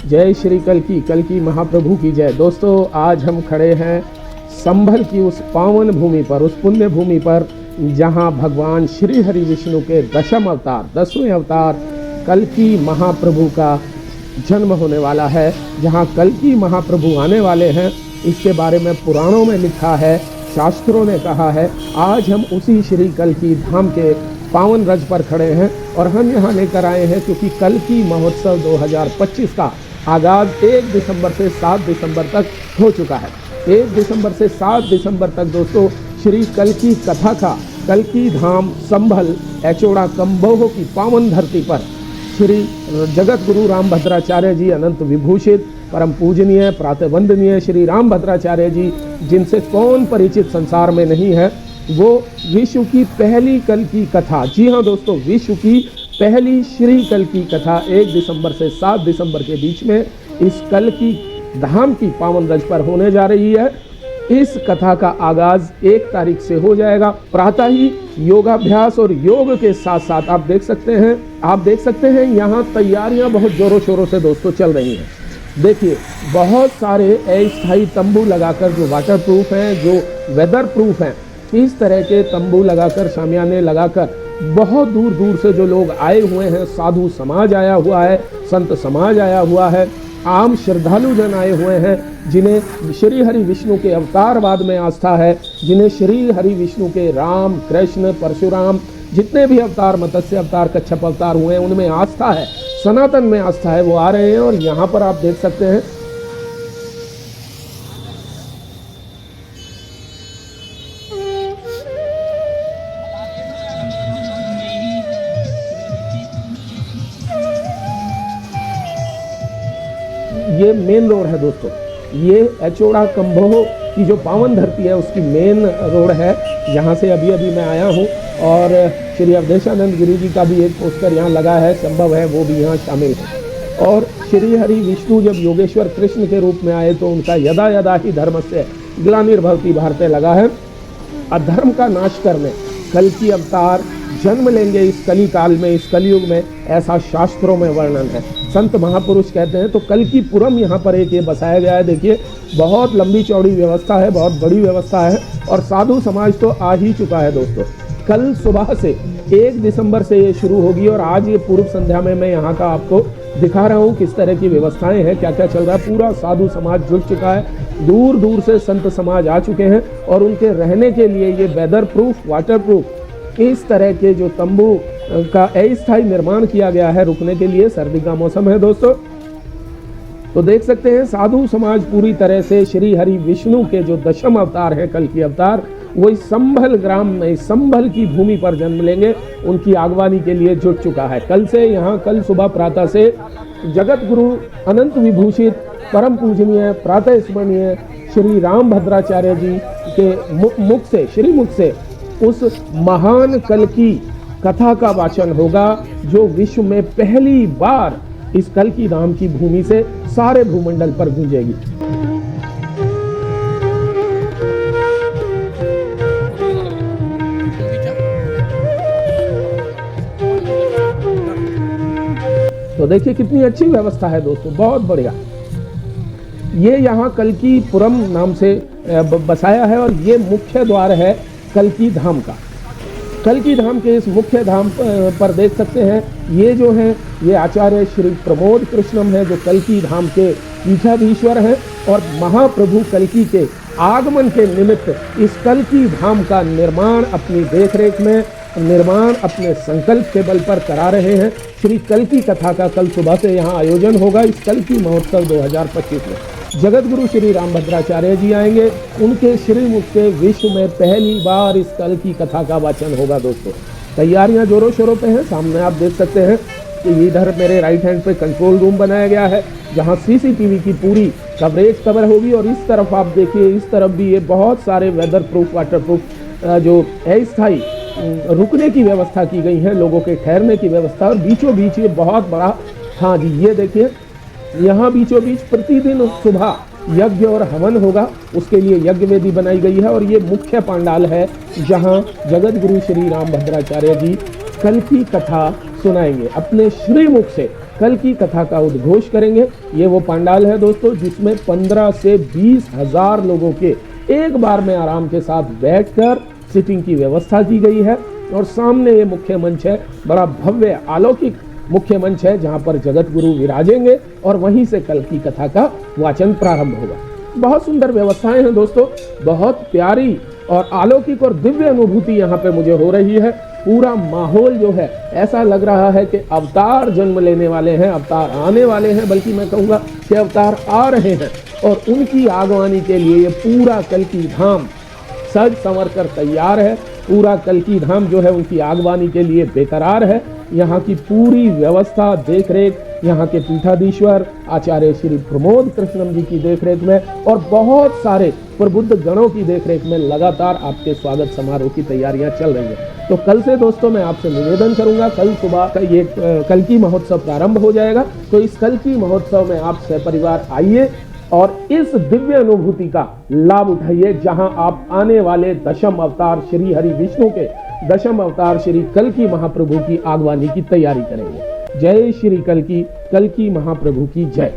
जय श्री कल्की महाप्रभु की जय। दोस्तों, आज हम खड़े हैं संभल की उस पावन भूमि पर, उस पुण्य भूमि पर, जहां भगवान श्री हरि विष्णु के दशम अवतार, 10वें अवतार कल्की महाप्रभु का जन्म होने वाला है। जहां कल्की महाप्रभु आने वाले हैं, इसके बारे में पुराणों में लिखा है, शास्त्रों ने कहा है। आज हम उसी श्री कल्की धाम के पावन रज पर खड़े हैं और हम यहाँ लेकर आए हैं क्योंकि कल्की महोत्सव 2025 का आगाज़ 1 दिसंबर से 7 दिसंबर तक हो चुका है। 1 दिसंबर से 7 दिसंबर तक दोस्तों श्री कल्की कथा का कल्की धाम संभल एचोड़ा कम्बोह की पावन धरती पर श्री जगत गुरु राम भद्राचार्य जी, अनंत विभूषित परम पूजनीय प्रातवंदनीय श्री राम भद्राचार्य जी, जिनसे कौन परिचित संसार में नहीं है, वो विश्व की पहली कल्की कथा, जी हाँ दोस्तों, विश्व की पहली श्री कल्की कथा 1 दिसंबर से 7 दिसंबर के बीच में इस कल्की धाम की पावन रज पर होने जा रही है। इस कथा का आगाज 1 तारीख से हो जाएगा। प्रातः ही योगाभ्यास और योग के साथ साथ आप देख सकते हैं यहाँ तैयारियां बहुत जोरों शोरों से दोस्तों चल रही हैं। देखिए, बहुत सारे अस्थायी तंबू लगाकर, जो वाटर प्रूफ हैं, जो वेदर प्रूफ हैं, इस तरह के तंबू लगाकर, शामियाने लगाकर बहुत दूर दूर से जो लोग आए हुए हैं, साधु समाज आया हुआ है, संत समाज आया हुआ है, आम श्रद्धालु जन आए हुए हैं, जिन्हें श्री हरि विष्णु के अवतारवाद में आस्था है, जिन्हें श्री हरि विष्णु के राम, कृष्ण, परशुराम, जितने भी अवतार, मत्स्य अवतार, कच्छप अवतार हुए हैं, उनमें आस्था है, सनातन में आस्था है, वो आ रहे हैं। और यहाँ पर आप देख सकते हैं ये मेन रोड है दोस्तों, ये एचोड़ा कम्बोह की जो पावन धरती है उसकी मेन रोड है। यहाँ से अभी मैं आया हूँ और श्री अवधेशानंद गिरी जी का भी एक पोस्टर यहाँ लगा है, संभव है वो भी यहाँ शामिल है। और श्री हरि विष्णु जब योगेश्वर कृष्ण के रूप में आए तो उनका यदा यदा ही धर्मस्य ग्लानिर्भवति भारते लगा है। अधर्म का नाश करने कल्की अवतार जन्म लेंगे इस कली काल में, इस कलयुग में, ऐसा शास्त्रों में वर्णन है। संत महापुरुष कहते हैं। तो कल्कीपुरम यहाँ पर एक ये बसाया गया है। देखिए, बहुत लंबी चौड़ी व्यवस्था है, बहुत बड़ी व्यवस्था है और साधु समाज तो आ ही चुका है दोस्तों। कल सुबह से 1 दिसंबर से ये शुरू होगी और आज ये पूर्व संध्या में मैं यहाँ का आपको दिखा रहा हूँ किस तरह की व्यवस्थाएं हैं, क्या क्या चल रहा है। पूरा साधु समाज जुट चुका है, दूर दूर से संत समाज आ चुके हैं और उनके रहने के लिए ये वेदर प्रूफ, वाटर प्रूफ, इस तरह के जो तंबू का अस्थायी निर्माण किया गया है रुकने के लिए। सर्दी का मौसम है दोस्तों, तो देख सकते हैं साधु समाज पूरी तरह से श्री हरि विष्णु के जो दशम अवतार है, कल्की अवतार, वो इस संभल ग्राम में, संभल की भूमि पर जन्म लेंगे, उनकी आगवानी के लिए जुट चुका है। कल से यहाँ, कल सुबह प्रातः से जगत गुरु अनंत विभूषित परम पूजनीय प्रातः स्मरणीय श्री राम भद्राचार्य जी के मुख से, श्री मुख से उस महान कल्की कथा का वाचन होगा, जो विश्व में पहली बार इस कल्की धाम की भूमि से सारे भूमंडल पर गूंजेगी। तो देखिए कितनी अच्छी व्यवस्था है दोस्तों, बहुत बढ़िया। ये यहाँ कल्कीपुरम नाम से बसाया है और ये मुख्य द्वार है कल्की धाम का। कल्की धाम के इस मुख्य धाम पर देख सकते हैं, ये जो है ये आचार्य श्री प्रमोद कृष्णम है, जो कल्की धाम के पीठाधीश्वर हैं और महाप्रभु कल्की के आगमन के निमित्त इस कल्की धाम का निर्माण अपनी देखरेख में, निर्माण अपने संकल्प के बल पर करा रहे हैं। श्री कल्की कथा का कल सुबह से यहाँ आयोजन होगा। इस कल्की महोत्सव 2025 में जगत गुरु श्री राम भद्राचार्य जी आएंगे, उनके श्रीमुख से विश्व में पहली बार इस कल्की कथा का वाचन होगा दोस्तों। तैयारियां जोरों शोरों पे हैं। सामने आप देख सकते हैं कि इधर मेरे राइट हैंड पे कंट्रोल रूम बनाया गया है, जहां सीसीटीवी की पूरी कवरेज कवर होगी। और इस तरफ आप देखिए, इस तरफ भी ये बहुत सारे वेदर प्रूफ, वाटर प्रूफ जो अस्थायी रुकने की व्यवस्था की गई है, लोगों के ठहरने की व्यवस्था। और बीचों बीच ये बहुत बड़ा, हाँ जी, ये देखिए यहाँ बीचों बीच प्रतिदिन सुबह यज्ञ और हवन होगा, उसके लिए यज्ञ वेदी बनाई गई है। और ये मुख्य पंडाल है जहाँ जगत गुरु श्री राम भद्राचार्य जी कल्की कथा सुनाएंगे, अपने श्रीमुख से कल की कथा का उद्घोष करेंगे। ये वो पंडाल है दोस्तों जिसमें 15 से 20 हजार लोगों के एक बार में आराम के साथ बैठकर सिटिंग की व्यवस्था की गई है। और सामने ये मुख्य मंच है, बड़ा भव्य अलौकिक मुख्य मंच है जहां पर जगत गुरु विराजेंगे और वहीं से कल की कथा का वाचन प्रारंभ होगा। बहुत सुंदर व्यवस्थाएं हैं दोस्तों, बहुत प्यारी और अलौकिक और दिव्य अनुभूति यहाँ पे मुझे हो रही है। पूरा माहौल जो है ऐसा लग रहा है कि अवतार जन्म लेने वाले हैं, अवतार आने वाले हैं, बल्कि मैं कहूँगा कि अवतार आ रहे हैं और उनकी आगवानी के लिए ये पूरा कल की धाम सज संवर कर तैयार है। पूरा कल की धाम जो है उनकी आगवानी के लिए बेकरार है। यहाँ की पूरी व्यवस्था देख रेख यहाँ के पीठाधीश्वर आचार्य श्री प्रमोद कृष्णम जी की देखरेख में और बहुत सारे प्रबुद्ध गणों की देखरेख में लगातार आपके स्वागत समारोह की तैयारियां चल रही हैं। तो कल से दोस्तों मैं आपसे निवेदन करूंगा, कल सुबह का ये कल की महोत्सव प्रारंभ हो जाएगा। तो इस कल की महोत्सव में आप सहपरिवार आइए और इस दिव्य अनुभूति का लाभ उठाइए, जहां आप आने वाले दशम अवतार श्री हरि विष्णु के दशम अवतार श्री कल की महाप्रभु की आगवानी की तैयारी करेंगे। जय श्री कल की महाप्रभु की जय।